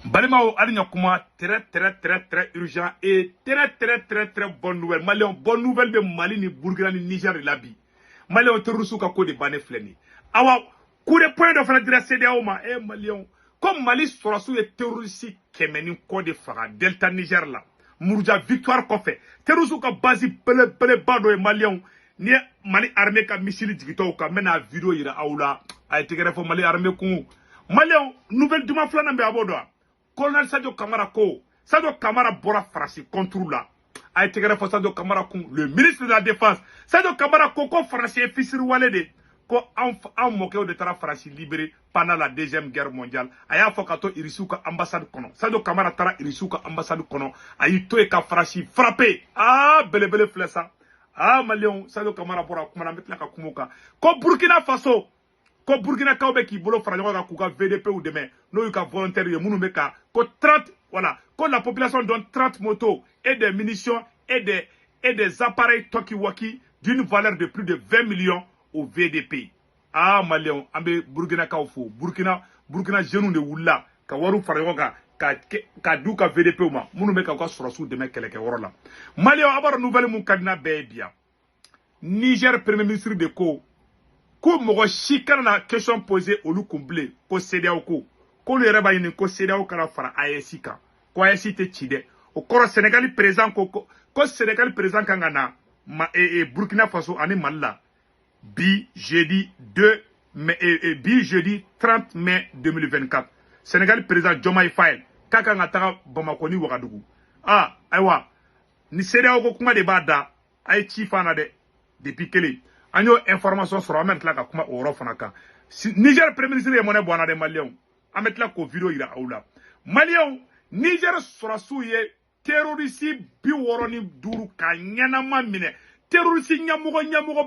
Balimao Alignakuma, très urgent et très bonne nouvelle. Malion, bonne nouvelle de Mali ni Burkina ni Niger et Labi. Malion Terusu ka ko de bane fleni. Awa, coup de poing de fana dira CEDEAO ma Malion. Comme Mali sera sous les terroristes kemeni ko de fara Delta Niger la. Murja victoire ko fait. Terusu ka basi bele bado e Malion. Ni Mali armée ka missile digito ka mena vidéo ira aula. Ay tigere fo Mali armée ko. Malion nouvelle duma flana be abodoa. Colonel Sadio Kamara bora farasi contre là. A été greffé Sadio Kamara le ministre de la Défense. Sadio Kamara Koko farasi et fils Walede. Ko en moqué de tara farasi libéré pendant la deuxième guerre mondiale. Aya fokato irisuka ambassade kono. Sadio Kamara tara irisuka ambassade kono. Ayi to e ka farasi frappé. Ah bele flessa. Ah Malion Sadio Kamara bora kumana metla ka kumuka. Ko Burkina Faso. Ko Burkina Kaobe ki bolo faranyo ka kuka VDP ou demain no yuka volontaire ye munu meka ko 30 voilà ko la population donne 30 motos et des munitions et des appareils Tokiwaki d'une valeur de plus de 20 millions au VDP. Ah Malion ambe Burkina Kaofo Burkina jeune de wula ka waru faranyo ka duka VDP ou ma munu meka ko sorosu demain keleke worola. Malion abara nouvelle mun kadina bebia. Niger premier ministre de ko ko mogo si kana question posée au loup comblé ko CEDEAO ko le reba yin ko CEDEAO kala fara AES ka ko AES te chide o koro Sénégal président ko Sénégal président kangana Burkina Faso ani Mali bi jeudi 30 mai 2024 Sénégal président Diomaye Faye kaka ngata Bamako ni Ouagadougou aywa ni CEDEAO ko kuma de bada ay ci fana de depuis kele anyo information sur ametla ka kuma oro fanaka Niger premier ministre yemone bwana de Malion ametla ko video ira aula Malion Niger sorasuye terroriste bi woroni duru ka nyanama mine terroriste nyamugo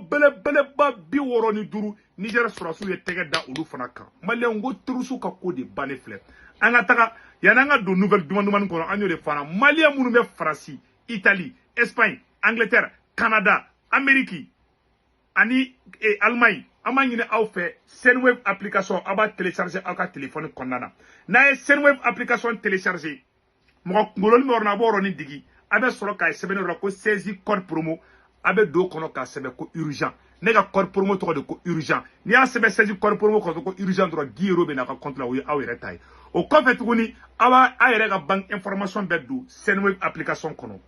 bele ba bi woroni duru Niger sorasuye tege da ulu fanaka Malion go terusu ka ko de banefle anga taka yananga do nouvelle demande ko anyo de fana Malion munu me France Italie Espagne Angleterre Canada Amérique ani Allemagne amanyine aw fait Senweb application aba télécharger aka téléphone konnana na Senweb application télécharger mo ngolon mi orna boro ni digi abe soro kay sebene ro ko saisi code promo abe do kono ka sebe ko urgent nega code promo to de ko urgent ni a sebe saisi code promo ko urgent dro 10 € be na ka compte la wi aw retay o ko fait kuni aba ayere ga bank information beddu Senweb application kono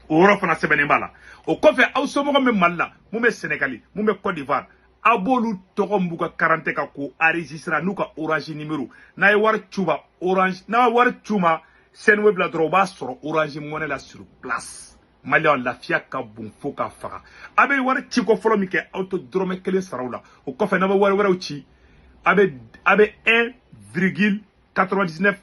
Oro fana sebene bala o kofe aw somogo me Malla mu me Sénégali mu me Côte d'Ivoire abolu togo mbuga 40 ka ko enregistra nuka Orange numéro na war chuba Orange na war chuma Senweb la droba soro Orange monnaie la sur place Malion la fia ka bon foka faka abe war chiko folo mi ke auto drome kele sarawla o kofe na war uchi abe 1,99 1,99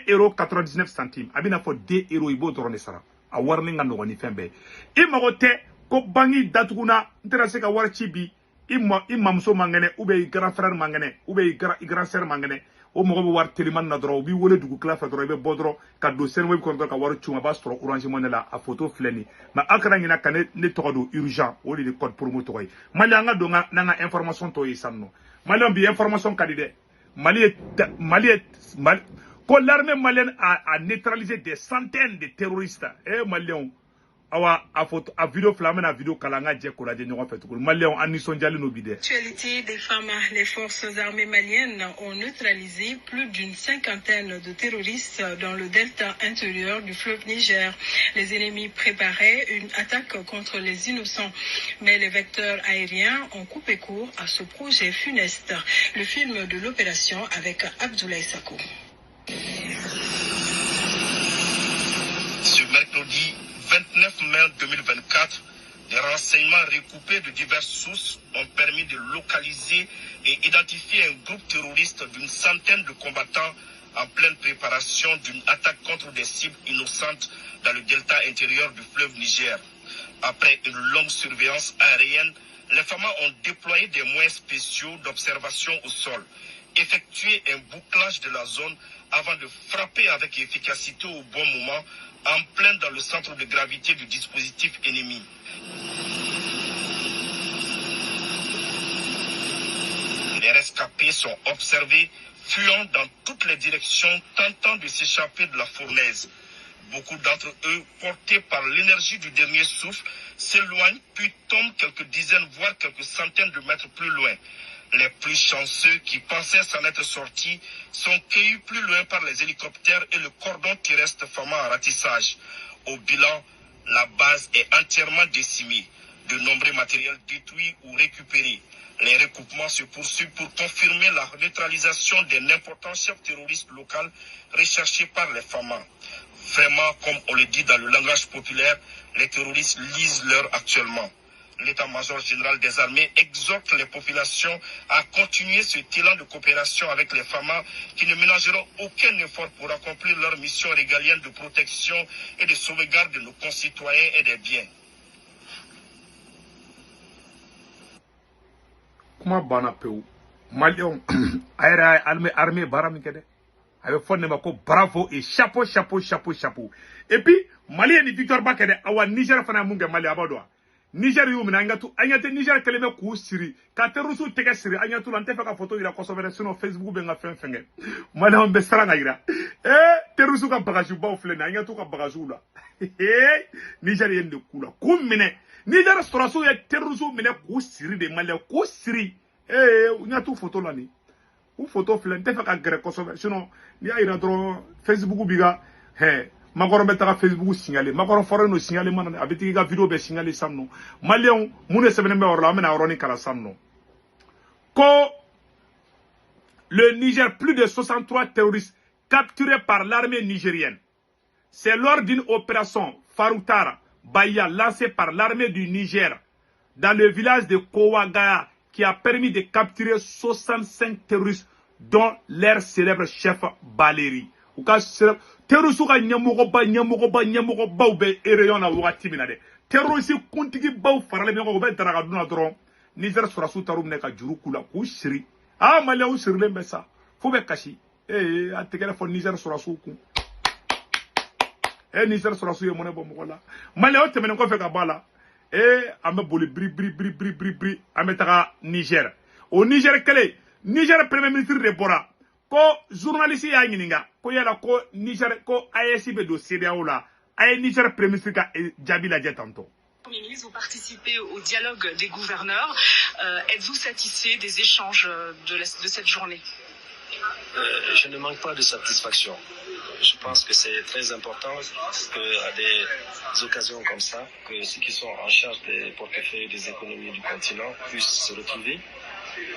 € abina fo 2 € ibo drone sara a warning nga no ni fembe imagote ko bangi datuguna interesse ka warchi bi imamso mangene ube grand frère mangene ube grand sœur mangene o mogo be war teliman na dro bi wole dugu kla fa dro be bodro ka do Senweb ko ka war chuma ba stro Orange Money la a photo fleni ma akra ngina kane ne todo urgent o li code promo to mali nga do nga na information to yisanno mali bi information kadide mali ko l'armée malienne a neutralisé des centaines de terroristes. Maliens, a photo, a vidéo flamme, a vidéo kalanga djekola de n'ont fait. Maliens, en nisonjali no bide. Actualité des femmes, les forces armées maliennes ont neutralisé plus d'une cinquantaine de terroristes dans le delta intérieur du fleuve Niger. Les ennemis préparaient une attaque contre les innocents, mais les vecteurs aériens ont coupé court à ce projet funeste. Le film de l'opération avec Abdoulaye Sako. Ce mercredi 29 mai 2024, les renseignements recoupés de diverses sources ont permis de localiser et identifier un groupe terroriste d'une centaine de combattants en pleine préparation d'une attaque contre des cibles innocentes dans le delta intérieur du fleuve Niger. Après une longue surveillance aérienne, les FAMA ont déployé des moyens spéciaux d'observation au sol, effectué un bouclage de la zone avant de frapper avec efficacité au bon moment, en plein dans le centre de gravité du dispositif ennemi. Les rescapés sont observés fuyant dans toutes les directions, tentant de s'échapper de la fournaise. Beaucoup d'entre eux, portés par l'énergie du dernier souffle, s'éloignent puis tombent quelques dizaines, voire quelques centaines de mètres plus loin. Les plus chanceux qui pensaient s'en être sortis sont cueillis plus loin par les hélicoptères et le cordon terrestre formant un ratissage. Au bilan, la base est entièrement décimée. De nombreux matériels détruits ou récupérés. Les recoupements se poursuivent pour confirmer la neutralisation d'un important chef terroriste local recherché par les FAMA. Vraiment, comme on le dit dans le langage populaire, les terroristes lisent l'heure actuellement. L'état-major général des armées exhorte les populations à continuer ce élan de coopération avec les FAMA qui ne ménageront aucun effort pour accomplir leur mission régalienne de protection et de sauvegarde de nos concitoyens et des biens. Comment bana peu Malion aira armée baramikede avec fond ko bravo et chapeau et puis Malien ni Victor Bakede awa Niger fana munga Mali abado Niger yu mina ngatu anyate Niger keleme ku siri ka terusu tege siri anyatu lan tefa ka photo ira ko sobere suno Facebook be nga fenge Malion be stranga ira terusu ka bagage ba oflena anyatu ka bagage la Niger yende kula kumine Niger storaso ya terusu mine ku siri de Mali ku siri nyatu photo la ni ou photo flen tefa ka gere ko sobere suno ni ayira dro Facebook biga Makoro betaka Facebook signalé, makoro forêt no signalé man abeti ga vidéo be signalé samno. Malien mune sebene be orla mena oroni kala samno. Ko le Niger, plus de 63 terroristes capturés par l'armée nigérienne. C'est lors d'une opération Faroutara Baya lancée par l'armée du Niger dans le village de Kouagaya qui a permis de capturer 65 terroristes dont leur célèbre chef Baleri. Ou ka terroristes ka nyamogo ba be ereyon na wakati minade terroristes kuntigi ba farale me ko be daraga duna dron Niger sura su tarum ne ka juru kula ku shiri Mali u shiri lembe sa fo be kashi ategere fo Niger sura su ku Niger sura su ye mone bo mo la Mali o temene ko fe ka bala ame boli bri ame taka Niger au Niger kele Niger premier ministre de Bora ko journaliste ya ngininga ko yala ko Niger ko AEC be do CEDEAO la ay Niger premier ministre ka jabi la jetanto. Premier ministre, vous participez au dialogue des gouverneurs. Êtes-vous satisfait des échanges de cette journée? Je ne manque pas de satisfaction. Je pense que c'est très important qu'à des occasions comme ça, que ceux qui sont en charge des portefeuilles des économies du continent puissent se retrouver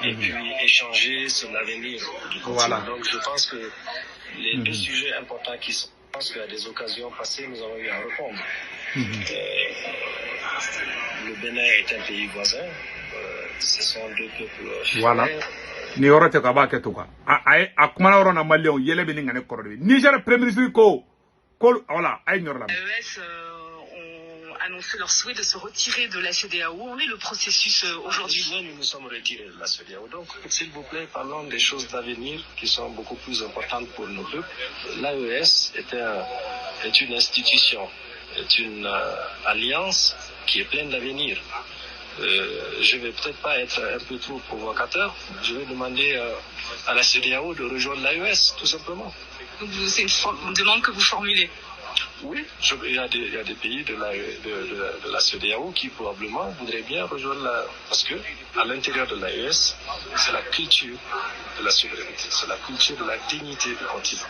et puis échanger sur l'avenir du continent. Voilà. Donc je pense que les deux sujets importants qui sont, je pense qu'à des occasions passées, nous avons eu à répondre. Le Bénin est un pays voisin, ce sont deux peuples. Voilà. Ni orote ka ba ketuka ay akumana oro na Malion yele be ngane korode Niger premier ministre ko voilà ay ñorla AES ont annoncé leur souhait de se retirer de la CEDEAO. On est le processus aujourd'hui. Nous nous sommes retirés de la CEDEAO. Donc s'il vous plaît, parlons des choses d'avenir qui sont beaucoup plus importantes pour nos peuples. L'AES est une institution, est une alliance qui est pleine d'avenir. Je vais peut-être pas être un peu trop provocateur. Je vais demander à la CEDEAO de rejoindre l'AES, tout simplement. Donc c'est une demande que vous formulez? Oui, il y a des pays de la CEDEAO qui probablement voudraient bien rejoindre parce que à l'intérieur de l'AES, c'est la culture de la souveraineté, c'est la culture de la dignité du continent.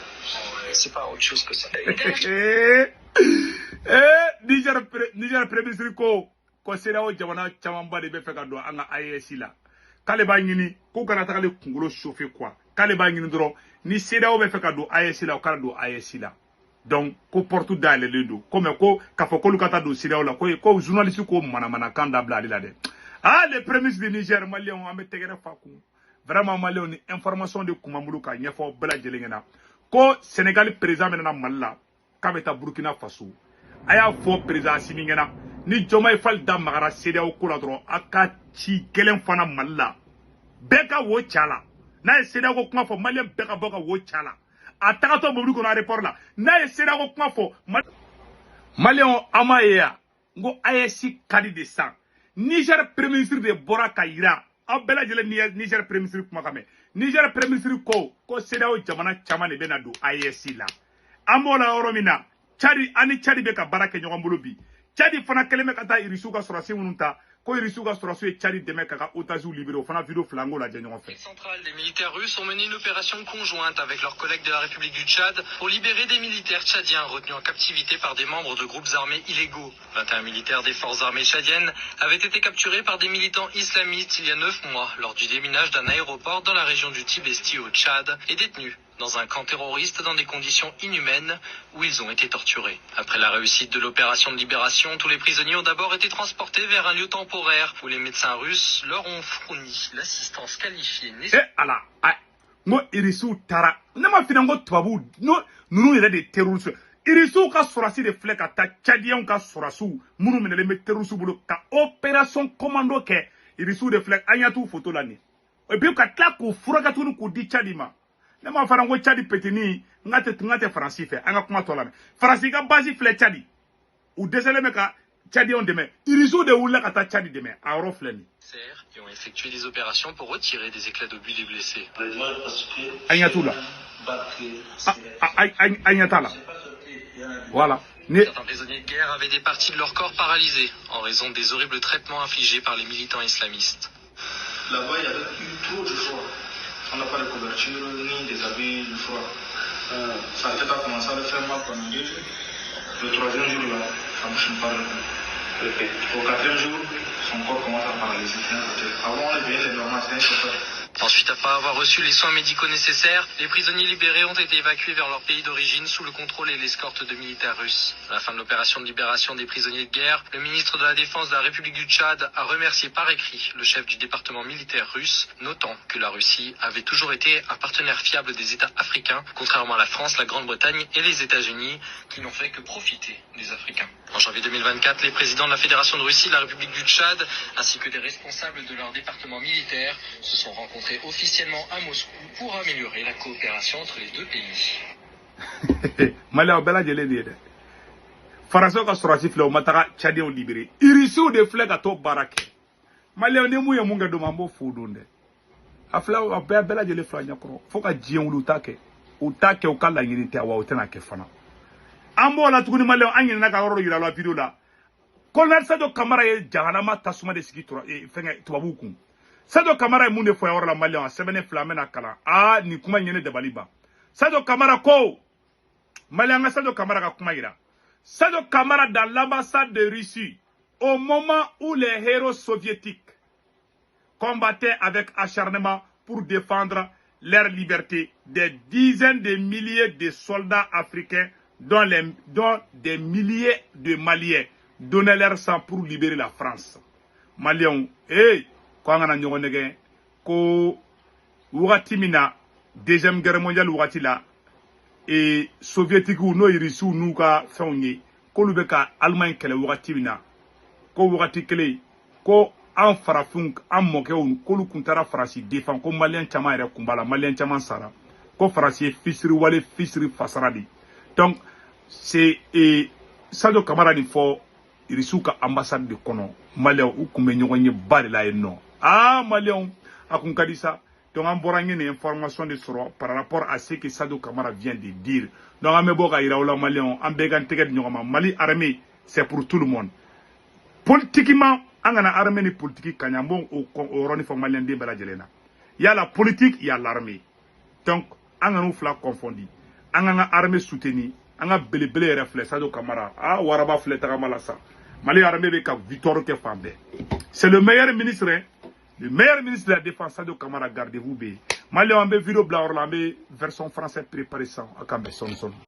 C'est pas autre chose que ça. Niger premier ministre ko CEDEAO jamana chamamba de be feka do anga AES la kale ba ngini ko kana takale kungulo chauffer quoi kale ba ngini dro ni CEDEAO be feka do AES la o kala do AES la donc ko portu dale le do comme ko ka fo ko lukata do CEDEAO la ko journaliste ko mana kanda bla la de les prémices du Niger Malien ame tegere fa ku vraiment Malien ni information de kumamulu ka nyefo bela jelengena ko Sénégal président mena Malla ka beta Burkina Faso aya fo président siningena ni Jomai Fall da magara CEDEAO ko la dron aka ci kelen fana Malla beka wo chala na CEDEAO ko kuma fo Malien beka boka wo chala atakato bobu ko na report la na CEDEAO ko kuma fo Malien amaya ngo AES kadi de sang Niger premier ministre de Bora Kaira abela jele Niger premier ministre kuma kame Niger Premier Ministre ko CEDEAO jamana caman de bena do IEC la. Ambola oromina Chadi ani Chadi be ka barake ɲɔgɔn bolo bi. Chadi fana kelen bɛ ka taa Irisu ka sɔrɔsi minnu ta ko Irisu ka sɔrɔsi ye Chadi dɛmɛ ka otages libéré o fana vidéo flango la ɲɔgɔn fɛ. Centrale des militaires russes ont mené une opération conjointe avec leurs collègues de la République du Tchad pour libérer des militaires tchadiens retenus en captivité par des membres de groupes armés illégaux. 21 militaires des forces armées tchadiennes avaient été capturés par des militants islamistes il y a 9 mois lors du déminage d'un aéroport dans la région du Tibesti au Tchad et détenus dans un camp terroriste dans des conditions inhumaines où ils ont été torturés. Après la réussite de l'opération de libération, tous les prisonniers ont d'abord été transportés vers un lieu temporaire où les médecins russes leur ont fourni l'assistance qualifiée nécessaire. Ngo Irisu tara nama fina ngo tubabu no nunu yɛrɛ de terroriste Irisu ka sɔrɔsi de filɛ ka taa Tchadiens ka sɔrɔsiw minnu minɛlen bɛ terroriste bolo ka opération commando kɛ Irisu de filɛ an y'a t'u photo la nin et puis ka tila k'u furakɛ tuguni k'u di Tchadi ma ne ma fana ngo Tchadi petini nga tɛ Faransi fɛ an ka kuma tɔ la Faransi ka base filɛ Tchadi u dɛsɛlen bɛ ka Tchadiens dɛmɛ Irisu de wulila ka taa Tchadi dɛmɛ a yɔrɔ filɛ nin qui ont effectué des opérations pour retirer des éclats d'obus des blessés. Voilà. Certains prisonniers de guerre avaient des parties de leur corps paralysées en raison des horribles traitements infligés par les militants islamistes. Là-bas, il y avait eu trop de froid. On n'a pas de couverture ni des habits de froid. Ça a peut-être commencé à le faire mal pendant 2 jours. Le 3e jour, là, ça ne bouge pas le coup. Au 4e jour, son corps commence à paralyser. Avant, on est bien les normes, c'est un chauffeur. Ensuite, après avoir reçu les soins médicaux nécessaires, les prisonniers libérés ont été évacués vers leur pays d'origine sous le contrôle et l'escorte de militaires russes. À la fin de l'opération de libération des prisonniers de guerre, le ministre de la Défense de la République du Tchad a remercié par écrit le chef du département militaire russe, notant que la Russie avait toujours été un partenaire fiable des États africains, contrairement à la France, la Grande-Bretagne et les États-Unis, qui n'ont fait que profiter des Africains. En janvier 2024, les présidents de la Fédération de Russie, de la République du Tchad, ainsi que des responsables de leur département militaire, se sont rencontrés officiellement à Moscou pour améliorer la coopération entre les deux pays. Malais bela jele de Faransa ka sɔrɔsi filɛ o ma taga Tchadiens libéré Irisiw de filɛ ka to baara kɛ Malais ni mun ye mun kɛ dɔn an b'o fo don dɛ a filɛ a bɛɛ bɛɛ lajɛlen filɛ ɲɛkɔrɔ fo ka diɲɛ wuli u t'a kɛ u ka laɲini tɛ wa u tɛna kɛ fana an b'o la tuguni Malais an ɲinɛna ka yɔrɔ yira la vidéo la Colonel Sadio Camara ye jahanama tasuma de sigi fɛngɛ tubabuw kun Sadio Camara ye mun de fɔ yɔrɔ la Malien a sɛbɛnnen fila an bɛna kalan nin kuma ɲɛne dabali ban Sadio Camara ko Malien ka Sadio Camara ka kuma yira Sadio Camara dans l'ambassade de Russie au moment où les héros soviétiques combattaient avec acharnement pour défendre leur liberté, des dizaines de milliers de soldats africains dont des milliers de Maliens donnaient leur sang pour libérer la France. Maliens, ko an kana ɲɔgɔn nɛgɛ ko wagati min na deuxième guerre mondiale wagati la soviétiques n'o ye Russiw n'u ka fɛnw ye k'olu bɛ ka Allemagne kɛlɛ wagati min na ko wagati kelen ko an farafinw an mɔkɛw k'olu kun taara Faransi défend ko Malien caman yɛrɛ kun b'a la Malien caman sara ko Faransi ye fisiriwale fisiri fasara de donc c'est Sadio Camara nin fɔ Russiw ka ambassade de kɔnɔ Malien u kun bɛ ɲɔgɔn ye ba de la yen nɔ Malien a kun ka di sa donc an bɔra ɲini information de sɔrɔ par rapport à ce que Sadio Camara vient de dire donc an bɛ bɔ ka yira u la Malien an bɛɛ k'an tɛgɛ di ɲɔgɔn ma Mali armée c'est pour tout le monde politiquement an kana armée ni politique kaɲa an b'o yɔrɔnin fɔ Malien den bɛɛ lajɛlen na il y a la politique il y a l'armée donc an kana u fila confondu an k'an ka armée soutenir an ka belebele yɛrɛ filɛ Sadio Camara waraba filɛ tagama la sa Mali armée bɛ ka victoire kɛ fan bɛɛ c'est le meilleur ministre de la défense Sadio Camara gardez-vous bien Mali an bɛ vidéo bila yɔrɔ la an bɛ version français préparé ça a kan bɛ sɔn